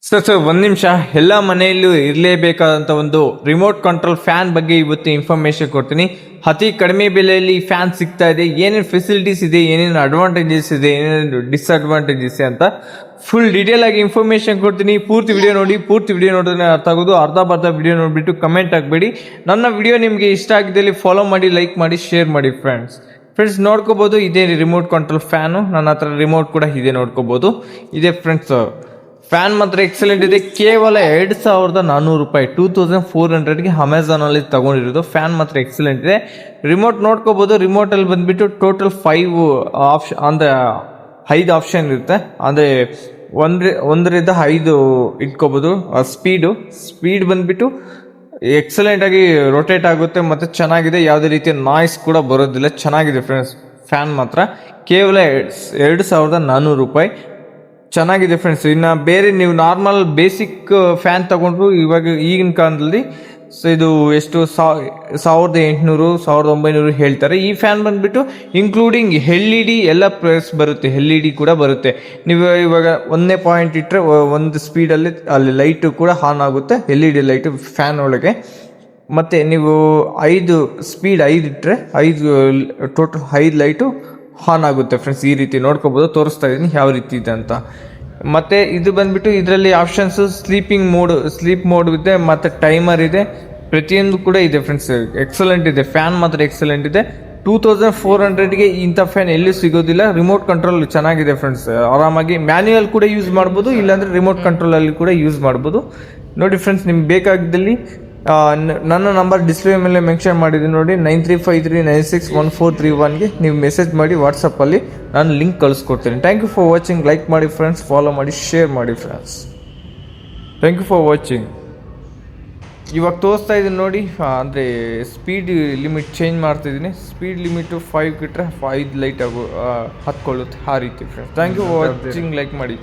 Sir ಒಂದು ನಿಮಿಷ. ಎಲ್ಲ ಮನೆಯಲ್ಲೂ ಇರಲೇಬೇಕಾದಂಥ ಒಂದು ರಿಮೋಟ್ ಕಂಟ್ರೋಲ್ ಫ್ಯಾನ್ ಬಗ್ಗೆ ಇವತ್ತು ಇನ್ಫಾರ್ಮೇಷನ್ ಕೊಡ್ತೀನಿ. ಅತಿ ಕಡಿಮೆ ಬೆಲೆಯಲ್ಲಿ ಫ್ಯಾನ್ ಸಿಗ್ತಾ ಇದೆ, ಏನೇನು ಫೆಸಿಲಿಟೀಸ್ ಇದೆ, ಏನೇನು ಅಡ್ವಾಂಟೇಜಸ್ ಇದೆ, ಏನೇನು ಡಿಸ್ಅಡ್ವಾಂಟೇಜಸ್ ಅಂತ ಫುಲ್ ಡೀಟೇಲ್ ಆಗಿ ಇನ್ಫಾರ್ಮೇಷನ್ ಕೊಡ್ತೀನಿ. ಪೂರ್ತಿ ವಿಡಿಯೋ ನೋಡಿದ್ರೆ ಅರ್ಥ ಆಗೋದು. ಅರ್ಧ ವಿಡಿಯೋ ನೋಡಿಬಿಟ್ಟು ಕಮೆಂಟ್ ಆಗಬೇಡಿ. ನನ್ನ ವಿಡಿಯೋ ನಿಮಗೆ ಇಷ್ಟ ಆಗಿದ್ದಲ್ಲಿ ಫಾಲೋ ಮಾಡಿ, ಲೈಕ್ ಮಾಡಿ, ಶೇರ್ ಮಾಡಿ. ಫ್ರೆಂಡ್ಸ್ ನೋಡ್ಕೋಬೋದು, ಇದೇ ರಿಮೋಟ್ ಕಂಟ್ರೋಲ್ ಫ್ಯಾನು. ನನ್ನ ಹತ್ರ ರಿಮೋಟ್ ಕೂಡ ಇದೆ, ನೋಡ್ಕೋಬೋದು. ಇದೆ ಫ್ರೆಂಡ್ಸ್, ಫ್ಯಾನ್ ಮಾತ್ರ ಎಕ್ಸಲೆಂಟ್ ಇದೆ. ಕೇವಲ 2400 ರೂಪಾಯಿ, 2400ಗೆ ಅಮೆಝಾನಲ್ಲಿ ತಗೊಂಡಿರೋದು. ಫ್ಯಾನ್ ಮಾತ್ರ ಎಕ್ಸಲೆಂಟ್ ಇದೆ. ರಿಮೋಟ್ ನೋಡ್ಕೋಬೋದು. ರಿಮೋಟಲ್ಲಿ ಬಂದ್ಬಿಟ್ಟು ಟೋಟಲ್ 5 ಆಪ್ಷನ್, ಅಂದರೆ 5 ಆಪ್ಷನ್ ಇರುತ್ತೆ. ಅಂದರೆ ಒಂದರಿಂದ 5 ಇಟ್ಕೋಬೋದು. ಸ್ಪೀಡ್ ಬಂದ್ಬಿಟ್ಟು ಎಕ್ಸಲೆಂಟ್ ಆಗಿ ರೊಟೇಟ್ ಆಗುತ್ತೆ ಮತ್ತು ಚೆನ್ನಾಗಿದೆ. ಯಾವುದೇ ರೀತಿಯ ನಾಯ್ಸ್ ಕೂಡ ಬರೋದಿಲ್ಲ. ಚೆನ್ನಾಗಿದೆ ಫ್ರೆಂಡ್ಸ್. ಫ್ಯಾನ್ ಮಾತ್ರ ಕೇವಲ 2400 ರೂಪಾಯಿ. ಚೆನ್ನಾಗಿದೆ ಫ್ರೆಂಡ್ಸ್. ಇನ್ನು ಬೇರೆ ನೀವು ನಾರ್ಮಲ್ ಬೇಸಿಕ್ ಫ್ಯಾನ್ ತಗೊಂಡ್ರು ಈಗಿನ ಕಾಲದಲ್ಲಿ ಇದು ಎಷ್ಟು 1800 1900 ಹೇಳ್ತಾರೆ. ಈ ಫ್ಯಾನ್ ಬಂದ್ಬಿಟ್ಟು ಇನ್ಕ್ಲೂಡಿಂಗ್ LED ಎಲ್ಲ ಪ್ರೆಸ್ ಬರುತ್ತೆ. LED ಕೂಡ ಬರುತ್ತೆ. ನೀವು ಇವಾಗ 1 ಪಾಯಿಂಟ್ ಇಟ್ಟರೆ ಒಂದು ಸ್ಪೀಡಲ್ಲಿ ಅಲ್ಲಿ ಲೈಟು ಕೂಡ ಆನ್ ಆಗುತ್ತೆ, LED ಲೈಟು ಫ್ಯಾನ್ ಒಳಗೆ. ಮತ್ತು ನೀವು 5 ಇಟ್ಟರೆ ಟೋಟಲ್ 5 ಲೈಟು ಆನ್ ಆಗುತ್ತೆ ಫ್ರೆಂಡ್ಸ್. ಈ ರೀತಿ ನೋಡ್ಕೋಬೋದು. ತೋರಿಸ್ತಾ ಇದ್ದೀನಿ ಯಾವ ರೀತಿ ಇದೆ ಅಂತ. ಮತ್ತು ಇದು ಬಂದ್ಬಿಟ್ಟು ಇದರಲ್ಲಿ ಆಪ್ಷನ್ಸು ಸ್ಲೀಪ್ ಮೋಡ್ ಇದೆ, ಮತ್ತು ಟೈಮರ್ ಇದೆ. ಪ್ರತಿಯೊಂದು ಕೂಡ ಇದೆ ಫ್ರೆಂಡ್ಸ್. ಎಕ್ಸಲೆಂಟ್ ಇದೆ. ಫ್ಯಾನ್ ಮಾತ್ರ ಎಕ್ಸಲೆಂಟ್ ಇದೆ. 2400ಗೆ ಇಂಥ ಫ್ಯಾನ್ ಎಲ್ಲೂ ಸಿಗೋದಿಲ್ಲ. ರಿಮೋಟ್ ಕಂಟ್ರೋಲ್ ಚೆನ್ನಾಗಿದೆ ಫ್ರೆಂಡ್ಸ್. ಆರಾಮಾಗಿ ಮ್ಯಾನ್ಯುಯಲ್ ಕೂಡ ಯೂಸ್ ಮಾಡ್ಬೋದು, ಇಲ್ಲಾಂದರೆ ರಿಮೋಟ್ ಕಂಟ್ರೋಲಲ್ಲಿ ಕೂಡ ಯೂಸ್ ಮಾಡ್ಬೋದು. ನೋಡಿ ಫ್ರೆಂಡ್ಸ್, ನಿಮ್ಗೆ ಬೇಕಾಗಿದ್ದಲ್ಲಿ ನನ್ನ ನಂಬರ್ ಡಿಸ್ಪ್ಲೇ ಮೇಲೆ ಮೆನ್ಷನ್ ಮಾಡಿದ್ದೀನಿ ನೋಡಿ, 9353961431ಗೆ ನೀವು ಮೆಸೇಜ್ ಮಾಡಿ. ವಾಟ್ಸಪ್ಪಲ್ಲಿ ನಾನು ಲಿಂಕ್ ಕಳಿಸ್ಕೊಡ್ತೀನಿ. Thank you for watching. Like ಮಾಡಿ ಫ್ರೆಂಡ್ಸ್, ಫಾಲೋ ಮಾಡಿ, ಶೇರ್ ಮಾಡಿ friends. Thank you for watching. ಇವಾಗ ತೋರಿಸ್ತಾ ಇದ್ದೀನಿ ನೋಡಿ, ಅಂದರೆ ಸ್ಪೀಡ್ ಲಿಮಿಟ್ ಚೇಂಜ್ ಮಾಡ್ತಾಯಿದ್ದೀನಿ. ಸ್ಪೀಡ್ ಲಿಮಿಟು 5 ಇಟ್ಟರೆ 5 ಲೈಟ್ ಹತ್ಕೊಳ್ಳುತ್ತೆ. ಆ ರೀತಿ friends. Thank you for watching. Like ಮಾಡಿ.